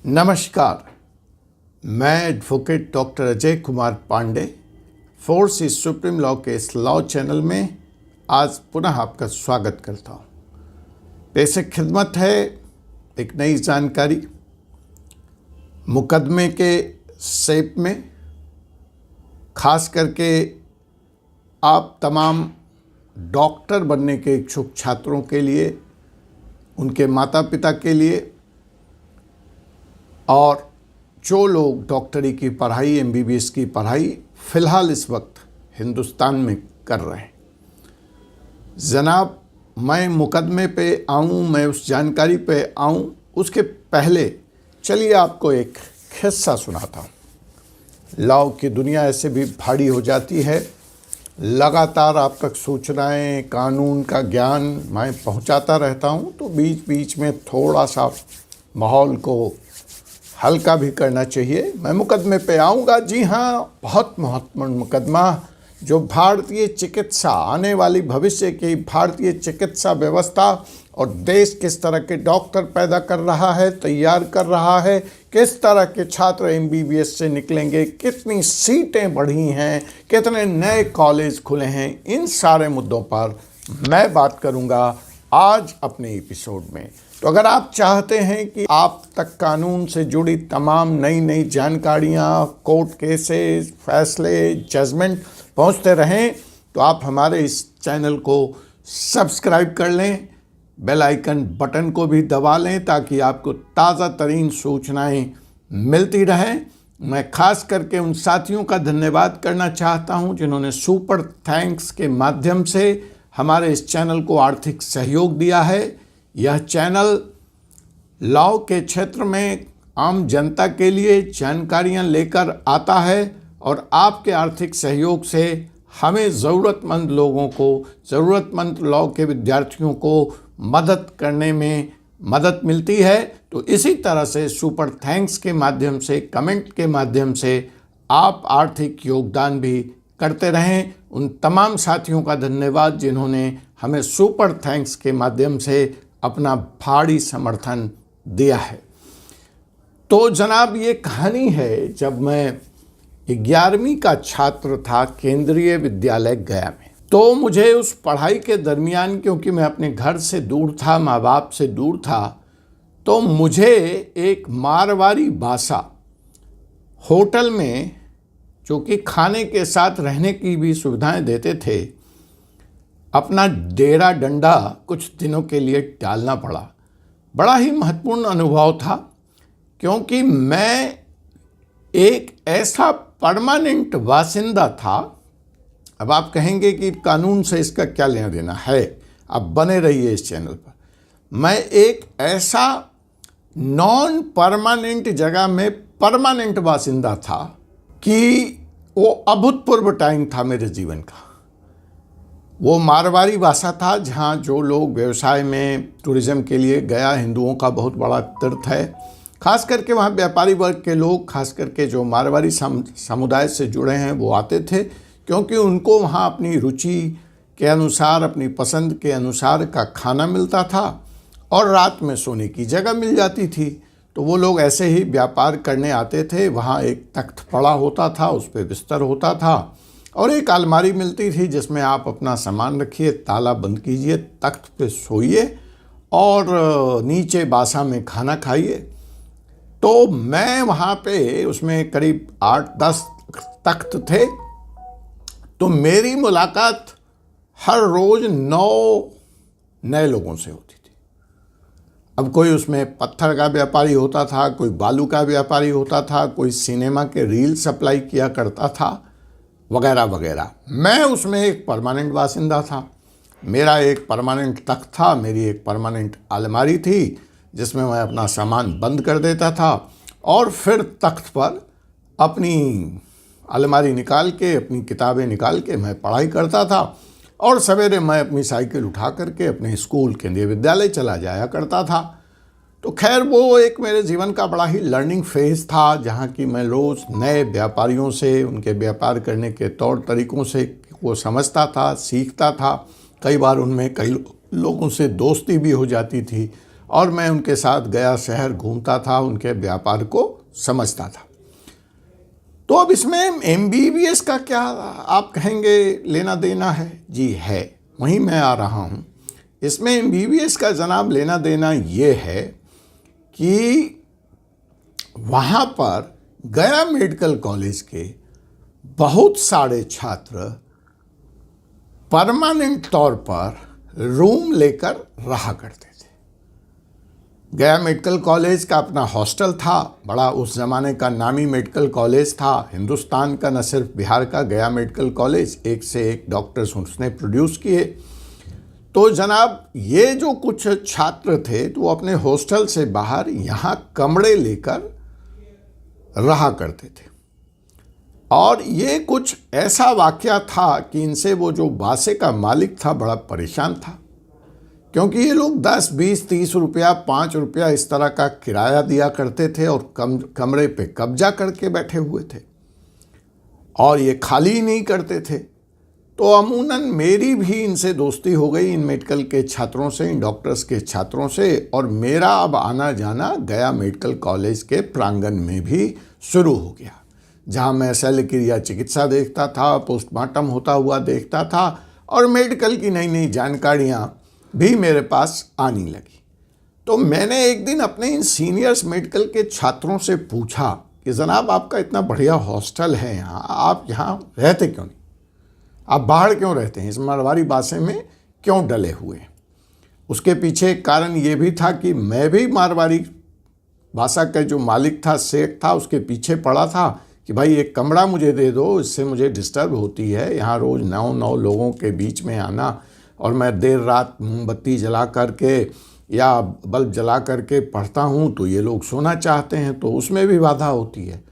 नमस्कार, मैं advocate doctor Ajay Kumar Pandey force is supreme law के इस लॉ चैनल में आज पुनः आपका स्वागत करता हूँ। पेशे खिदमत है एक नई जानकारी मुकदमे के शेप में, खास करके आप तमाम डॉक्टर बनने के इच्छुक छात्रों के लिए, उनके माता पिता के लिए और जो लोग डॉक्टरी की पढ़ाई, एमबीबीएस की पढ़ाई फ़िलहाल इस वक्त हिंदुस्तान में कर रहे हैं। जनाब, मैं मुकदमे पे आऊँ, मैं उस जानकारी पे आऊँ, उसके पहले चलिए आपको एक किस्सा सुनाता हूँ। लॉ की दुनिया ऐसे भी भारी हो जाती है, लगातार आप तक सूचनाएं, कानून का ज्ञान मैं पहुंचाता रहता हूं, तो बीच बीच में थोड़ा सा माहौल को हल्का भी करना चाहिए। मैं मुकदमे पे आऊँगा। जी हाँ, बहुत महत्वपूर्ण मुकदमा जो भारतीय चिकित्सा, आने वाली भविष्य की भारतीय चिकित्सा व्यवस्था और देश किस तरह के डॉक्टर पैदा कर रहा है, तैयार कर रहा है, किस तरह के छात्र एमबीबीएस से निकलेंगे, कितनी सीटें बढ़ी हैं, कितने नए कॉलेज खुले हैं, इन सारे मुद्दों पर मैं बात करूँगा आज अपने एपिसोड में। तो अगर आप चाहते हैं कि आप तक कानून से जुड़ी तमाम नई नई जानकारियाँ, कोर्ट केसेस, फैसले, जजमेंट पहुँचते रहें, तो आप हमारे इस चैनल को सब्सक्राइब कर लें, बेल आइकन बटन को भी दबा लें ताकि आपको ताज़ा तरीन सूचनाएं मिलती रहें। मैं खास करके उन साथियों का धन्यवाद करना चाहता हूं जिन्होंने सुपर थैंक्स के माध्यम से हमारे इस चैनल को आर्थिक सहयोग दिया है। यह चैनल लॉ के क्षेत्र में आम जनता के लिए जानकारियां लेकर आता है और आपके आर्थिक सहयोग से हमें ज़रूरतमंद लोगों को, ज़रूरतमंद लॉ के विद्यार्थियों को मदद करने में मदद मिलती है। तो इसी तरह से सुपर थैंक्स के माध्यम से, कमेंट के माध्यम से आप आर्थिक योगदान भी करते रहें। उन तमाम साथियों का धन्यवाद जिन्होंने हमें सुपर थैंक्स के माध्यम से अपना भारी समर्थन दिया है। तो जनाब, ये कहानी है जब मैं 11वीं का छात्र था केंद्रीय विद्यालय गया में। तो मुझे उस पढ़ाई के दरमियान, क्योंकि मैं अपने घर से दूर था, माँ बाप से दूर था, तो मुझे एक मारवाड़ी बासा होटल में, जो कि खाने के साथ रहने की भी सुविधाएं देते थे, अपना डेरा डंडा कुछ दिनों के लिए डालना पड़ा। बड़ा ही महत्वपूर्ण अनुभव था, क्योंकि मैं एक ऐसा परमानेंट वासिंदा था। अब आप कहेंगे कि कानून से इसका क्या लेना देना है, अब बने रहिए इस चैनल पर। मैं एक ऐसा नॉन परमानेंट जगह में परमानेंट वासिंदा था कि वो अभूतपूर्व टाइम था मेरे जीवन का। वो मारवाड़ी भाषा था जहाँ जो लोग व्यवसाय में, टूरिज़्म के लिए गया, हिंदुओं का बहुत बड़ा तीर्थ है, खास करके वहाँ व्यापारी वर्ग के लोग, खास करके जो मारवाड़ी समुदाय से जुड़े हैं, वो आते थे, क्योंकि उनको वहाँ अपनी रुचि के अनुसार, अपनी पसंद के अनुसार का खाना मिलता था और रात में सोने की जगह मिल जाती थी। तो वो लोग ऐसे ही व्यापार करने आते थे। वहाँ एक तख्त पड़ा होता था, उस पर बिस्तर होता था और एक अलमारी मिलती थी जिसमें आप अपना सामान रखिए, ताला बंद कीजिए, तख्त पे सोइए और नीचे बासा में खाना खाइए। तो मैं वहाँ पे, उसमें करीब 8-10 तख्त थे, तो मेरी मुलाकात हर रोज़ 9 नए लोगों से होती थी। अब कोई उसमें पत्थर का व्यापारी होता था, कोई बालू का व्यापारी होता था, कोई सिनेमा के रील सप्लाई किया करता था, वगैरह वगैरह। मैं उसमें एक परमानेंट बासिंदा था। मेरा एक परमानेंट तख्त था, मेरी एक परमानेंट अलमारी थी जिसमें मैं अपना सामान बंद कर देता था और फिर तख्त पर अपनी अलमारी निकाल के, अपनी किताबें निकाल के मैं पढ़ाई करता था और सवेरे मैं अपनी साइकिल उठा करके अपने स्कूल, केंद्रीय विद्यालय चला जाया करता था। तो खैर, वो एक मेरे जीवन का बड़ा ही लर्निंग फेज़ था, जहाँ की मैं रोज़ नए व्यापारियों से, उनके व्यापार करने के तौर तरीक़ों से वो समझता था, सीखता था। कई बार उनमें कई लोगों से दोस्ती भी हो जाती थी और मैं उनके साथ गया शहर घूमता था, उनके व्यापार को समझता था। तो अब इसमें एमबीबीएस का क्या आप कहेंगे लेना देना है? जी है, वहीं मैं आ रहा हूँ। इसमें एमबीबीएस का जनाब लेना देना ये है कि वहाँ पर गया मेडिकल कॉलेज के बहुत सारे छात्र परमानेंट तौर पर रूम लेकर रहा करते थे। गया मेडिकल कॉलेज का अपना हॉस्टल था, बड़ा उस ज़माने का नामी मेडिकल कॉलेज था हिंदुस्तान का, न सिर्फ बिहार का। गया मेडिकल कॉलेज एक से एक डॉक्टर्स उसने प्रोड्यूस किए। तो जनाब ये जो कुछ छात्र थे तो वो अपने हॉस्टल से बाहर यहाँ कमरे लेकर रहा करते थे। और ये कुछ ऐसा वाकया था कि इनसे वो जो बासे का मालिक था बड़ा परेशान था, क्योंकि ये लोग 10, 20, 30 रुपया, 5 रुपया इस तरह का किराया दिया करते थे और कमरे पे कब्जा करके बैठे हुए थे और ये खाली ही नहीं करते थे। तो अमूनन मेरी भी इनसे दोस्ती हो गई, इन मेडिकल के छात्रों से, इन डॉक्टर्स के छात्रों से, और मेरा अब आना जाना गया मेडिकल कॉलेज के प्रांगण में भी शुरू हो गया, जहाँ मैं शल्य क्रिया चिकित्सा देखता था, पोस्टमार्टम होता हुआ देखता था और मेडिकल की नई नई जानकारियाँ भी मेरे पास आने लगी। तो मैंने एक दिन अपने इन सीनियर्स मेडिकल के छात्रों से पूछा कि जनाब आपका इतना बढ़िया हॉस्टल है यहाँ, आप यहाँ रहते क्यों नहीं? आप बाहर क्यों रहते हैं? इस मारवाड़ी बासे में क्यों डले हुए हैं? उसके पीछे एक कारण ये भी था कि मैं भी मारवाड़ी भाषा का जो मालिक था, सेठ था, उसके पीछे पड़ा था कि भाई एक कमरा मुझे दे दो, इससे मुझे डिस्टर्ब होती है यहाँ रोज़ 9 लोगों के बीच में आना, और मैं देर रात मोमबत्ती जला करके या बल्ब जला करके पढ़ता हूँ तो ये लोग सोना चाहते हैं, तो उसमें भी बाधा होती है।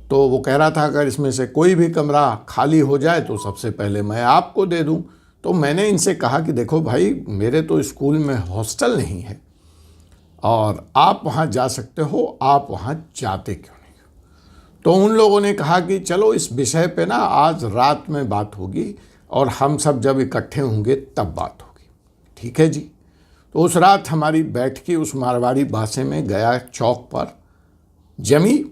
तो वो कह रहा था अगर इसमें से कोई भी कमरा खाली हो जाए तो सबसे पहले मैं आपको दे दूँ। तो मैंने इनसे कहा कि देखो भाई, मेरे तो स्कूल में हॉस्टल नहीं है और आप वहाँ जा सकते हो, आप वहाँ जाते क्यों नहीं? तो उन लोगों ने कहा कि चलो इस विषय पे ना आज रात में बात होगी और हम सब जब इकट्ठे होंगे तब बात होगी। ठीक है जी। तो उस रात हमारी बैठकी उस मारवाड़ी बासे में गया चौक पर जमी।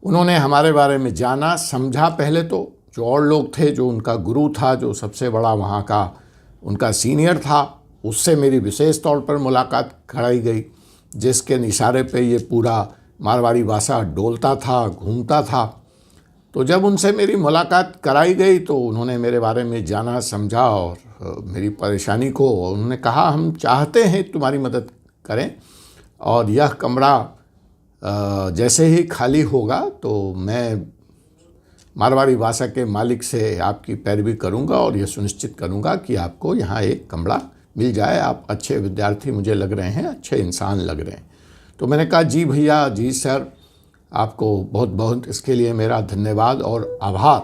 उन्होंने हमारे बारे में जाना, समझा। पहले तो जो और लोग थे, जो उनका गुरु था, जो सबसे बड़ा वहाँ का उनका सीनियर था, उससे मेरी विशेष तौर पर मुलाकात कराई गई, जिसके इशारे पे ये पूरा मारवाड़ी भाषा डोलता था, घूमता था। तो जब उनसे मेरी मुलाकात कराई गई तो उन्होंने मेरे बारे में जाना, समझा और मेरी परेशानी को उन्होंने कहा हम चाहते हैं तुम्हारी मदद करें और यह कमरा जैसे ही खाली होगा तो मैं मारवाड़ी भाषा के मालिक से आपकी पैरवी करूंगा और यह सुनिश्चित करूंगा कि आपको यहाँ एक कमरा मिल जाए। आप अच्छे विद्यार्थी मुझे लग रहे हैं, अच्छे इंसान लग रहे हैं। तो मैंने कहा जी भैया, जी सर, आपको बहुत बहुत इसके लिए मेरा धन्यवाद और आभार।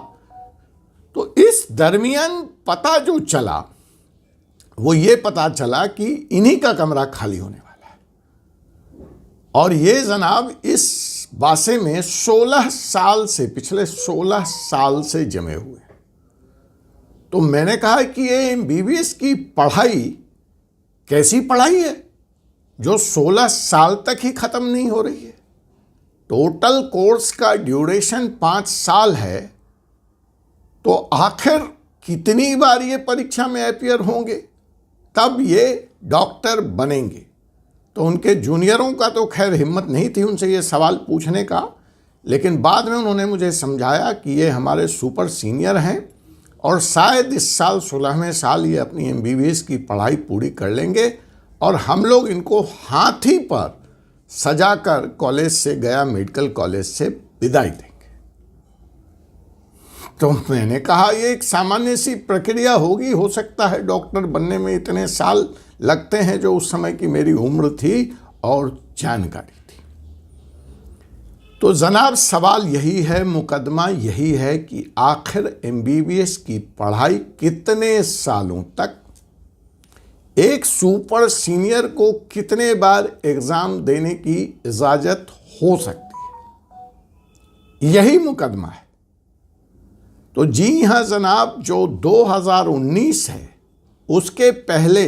तो इस दरमियान पता जो चला वो ये पता चला कि इन्हीं का कमरा खाली होने वाला है और ये जनाब इस बासे में 16 साल से, पिछले 16 साल से जमे हुए हैं। तो मैंने कहा कि ये एमबीबीएस की पढ़ाई कैसी पढ़ाई है जो 16 साल तक ही ख़त्म नहीं हो रही है? टोटल कोर्स का ड्यूरेशन 5 साल है, तो आखिर कितनी बार ये परीक्षा में अपीयर होंगे तब ये डॉक्टर बनेंगे? तो उनके जूनियरों का तो खैर हिम्मत नहीं थी उनसे ये सवाल पूछने का, लेकिन बाद में उन्होंने मुझे समझाया कि ये हमारे सुपर सीनियर हैं और शायद इस साल 16वें साल ये अपनी एमबीबीएस की पढ़ाई पूरी कर लेंगे और हम लोग इनको हाथी पर सजाकर कॉलेज से, गया मेडिकल कॉलेज से विदाई देंगे। तो मैंने कहा ये एक सामान्य सी प्रक्रिया होगी, हो सकता है डॉक्टर बनने में इतने साल लगते हैं, जो उस समय की मेरी उम्र थी और जानकारी थी। तो जनाब सवाल यही है, मुकदमा यही है कि आखिर एमबीबीएस की पढ़ाई कितने सालों तक, एक सुपर सीनियर को कितने बार एग्जाम देने की इजाजत हो सकती है, यही मुकदमा है। तो जी हाँ जनाब, जो 2019 है उसके पहले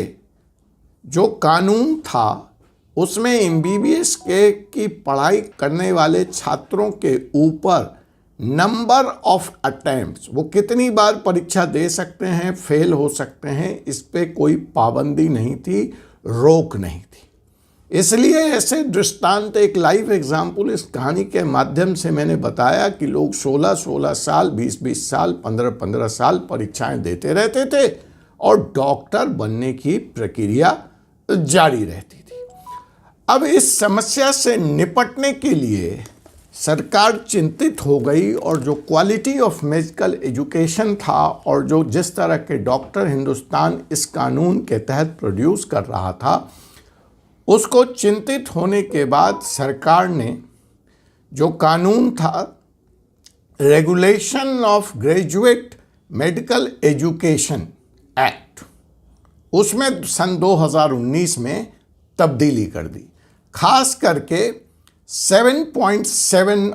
जो कानून था उसमें एमबीबीएस के की पढ़ाई करने वाले छात्रों के ऊपर नंबर ऑफ अटेम्प्ट्स, वो कितनी बार परीक्षा दे सकते हैं, फेल हो सकते हैं, इस पे कोई पाबंदी नहीं थी, रोक नहीं थी। इसलिए ऐसे दृष्टांत, एक लाइव एग्जाम्पल इस कहानी के माध्यम से मैंने बताया कि लोग 16-16 साल, 20-20 साल, 15-15 साल परीक्षाएं देते रहते थे और डॉक्टर बनने की प्रक्रिया जारी रहती थी। अब इस समस्या से निपटने के लिए सरकार चिंतित हो गई और जो क्वालिटी ऑफ मेडिकल एजुकेशन था और जो जिस तरह के डॉक्टर हिंदुस्तान इस कानून के तहत प्रोड्यूस कर रहा था, उसको चिंतित होने के बाद सरकार ने जो कानून था, regulation of graduate medical education act, उसमें सन 2019 में तब्दीली कर दी। खास करके 7.7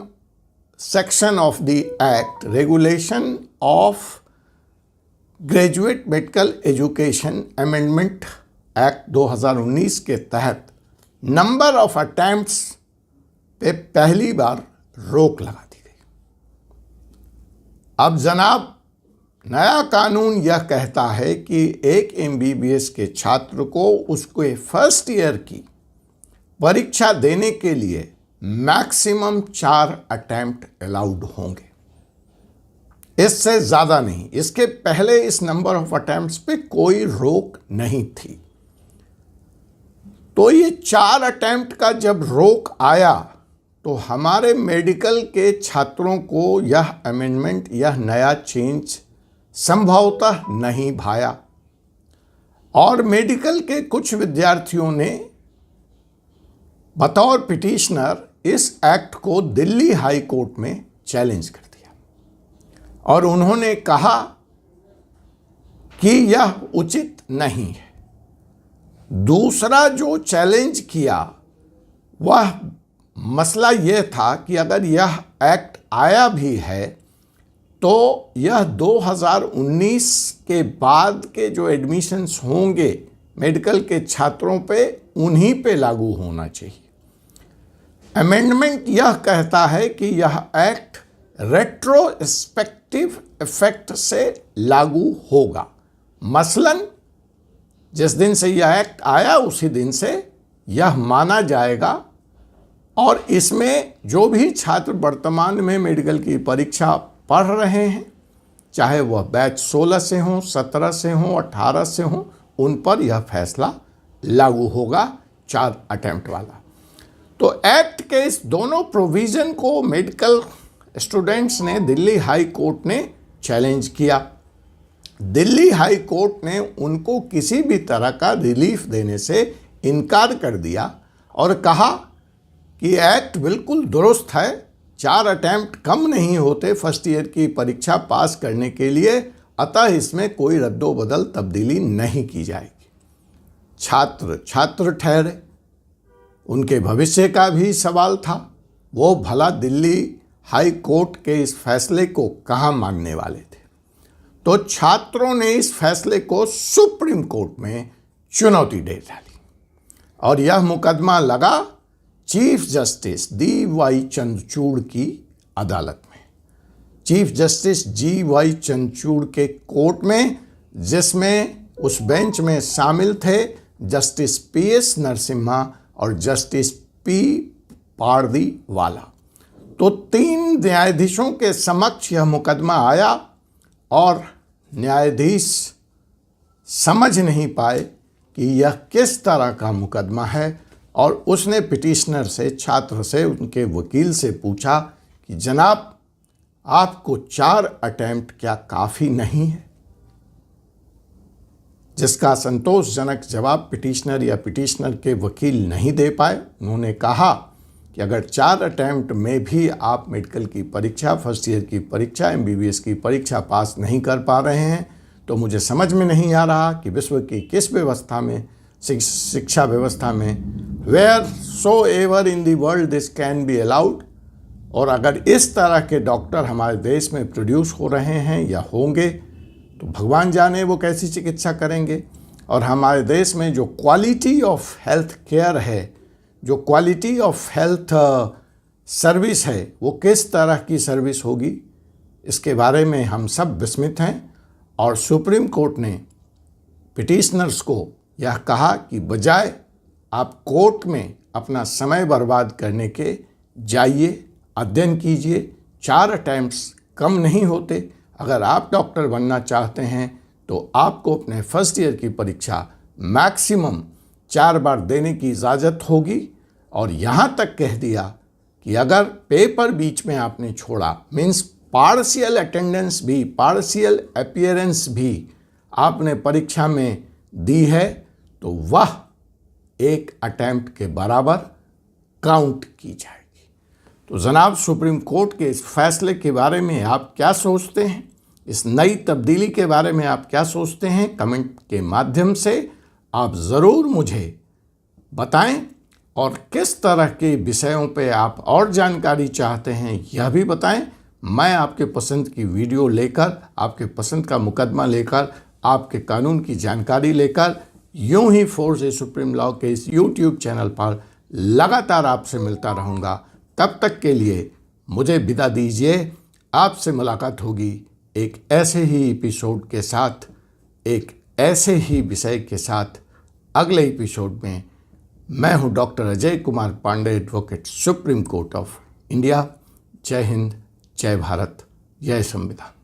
section of the act, regulation of graduate medical education amendment act 2019 के तहत नंबर ऑफ अटेम्प्ट्स पे पहली बार रोक लगा दी गई। अब जनाब, नया कानून यह कहता है कि एक एमबीबीएस के छात्र को उसके फर्स्ट ईयर की परीक्षा देने के लिए मैक्सिमम 4 अटेम्प्ट अलाउड होंगे, इससे ज़्यादा नहीं। इसके पहले इस नंबर ऑफ अटेम्प्ट्स पे कोई रोक नहीं थी। तो ये 4 अटेम्प्ट का जब रोक आया तो हमारे मेडिकल के छात्रों को यह अमेंडमेंट, यह नया चेंज संभवतः नहीं भाया और मेडिकल के कुछ विद्यार्थियों ने बतौर पिटिशनर इस एक्ट को दिल्ली हाई कोर्ट में चैलेंज कर दिया और उन्होंने कहा कि यह उचित नहीं है। दूसरा जो चैलेंज किया वह मसला यह था कि अगर यह एक्ट आया भी है तो यह 2019 के बाद के जो एडमिशन्स होंगे मेडिकल के छात्रों पे, उन्हीं पे लागू होना चाहिए। अमेंडमेंट यह कहता है कि यह एक्ट रेट्रोस्पेक्टिव इफेक्ट से लागू होगा। मसलन जिस दिन से यह एक्ट आया उसी दिन से यह माना जाएगा और इसमें जो भी छात्र वर्तमान में मेडिकल की परीक्षा पढ़ रहे हैं, चाहे वह बैच 16 से हों, 17 से हों, 18 से हों, उन पर यह फैसला लागू होगा 4 अटेम्प्ट वाला। तो एक्ट के इस दोनों प्रोविज़न को मेडिकल स्टूडेंट्स ने दिल्ली हाई कोर्ट ने चैलेंज किया। दिल्ली हाई कोर्ट ने उनको किसी भी तरह का रिलीफ देने से इनकार कर दिया और कहा कि एक्ट बिल्कुल दुरुस्त है, 4 अटेम्प्ट कम नहीं होते फर्स्ट ईयर की परीक्षा पास करने के लिए, अतः इसमें कोई रद्दोबदल तब्दीली नहीं की जाएगी। छात्र छात्र ठहरे, उनके भविष्य का भी सवाल था। वो भला दिल्ली हाई कोर्ट के इस फैसले को कहाँ मानने वाले थे। तो छात्रों ने इस फैसले को सुप्रीम कोर्ट में चुनौती दे डाली और यह मुकदमा लगा चीफ जस्टिस डी.वाई. चंद्रचूड़ की अदालत में, चीफ जस्टिस जी.वाई. चंद्रचूड़ के कोर्ट में, जिसमें उस बेंच में शामिल थे जस्टिस पी.एस. नरसिम्हा और जस्टिस पी. पारदीवाला। तो 3 न्यायाधीशों के समक्ष यह मुकदमा आया और न्यायाधीश समझ नहीं पाए कि यह किस तरह का मुकदमा है और उसने पिटिशनर से, छात्र से, उनके वकील से पूछा कि जनाब, आपको 4 अटेम्प्ट क्या काफ़ी नहीं है? जिसका संतोषजनक जवाब पिटिशनर या पिटिशनर के वकील नहीं दे पाए। उन्होंने कहा कि अगर 4 अटेम्प्ट में भी आप मेडिकल की परीक्षा, फर्स्ट ईयर की परीक्षा, एमबीबीएस की परीक्षा पास नहीं कर पा रहे हैं तो मुझे समझ में नहीं आ रहा कि विश्व की किस व्यवस्था में, शिक्षा व्यवस्था में, where so ever in the world this can be allowed. और अगर इस तरह के डॉक्टर हमारे देश में प्रोड्यूस हो रहे हैं या होंगे तो भगवान जाने वो कैसी चिकित्सा करेंगे। और हमारे देश में जो क्वालिटी ऑफ हेल्थ केयर है जो क्वालिटी ऑफ हेल्थ सर्विस है वो किस तरह की सर्विस होगी, इसके बारे में हम सब विस्मित हैं। और सुप्रीम कोर्ट ने पिटिशनर्स को यह कहा कि बजाय आप कोर्ट में अपना समय बर्बाद करने के जाइए, अध्ययन कीजिए। 4 अटेम्प्ट्स कम नहीं होते। अगर आप डॉक्टर बनना चाहते हैं तो आपको अपने फर्स्ट ईयर की परीक्षा मैक्सिमम 4 बार देने की इजाज़त होगी। और यहाँ तक कह दिया कि अगर पेपर बीच में आपने छोड़ा, मीन्स पार्शियल अटेंडेंस भी, पार्शियल अपीयरेंस भी आपने परीक्षा में दी है, तो वह एक अटेम्प्ट के बराबर काउंट की जाएगी। तो जनाब, सुप्रीम कोर्ट के इस फैसले के बारे में आप क्या सोचते हैं? इस नई तब्दीली के बारे में आप क्या सोचते हैं? कमेंट के माध्यम से आप ज़रूर मुझे बताएं। और किस तरह के विषयों पे आप और जानकारी चाहते हैं यह भी बताएं। मैं आपके पसंद की वीडियो लेकर, आपके पसंद का मुकदमा लेकर, आपके कानून की जानकारी लेकर यूं ही फोर्स ए सुप्रीम लॉ के इस यूट्यूब चैनल पर लगातार आपसे मिलता रहूँगा। तब तक के लिए मुझे विदा दीजिए। आपसे मुलाकात होगी एक ऐसे ही एपिसोड के साथ, एक ऐसे ही विषय के साथ अगले एपिसोड में। मैं हूं doctor Ajay Kumar Pandey, advocate, supreme court of India. जय हिंद, जय भारत, जय संविधान।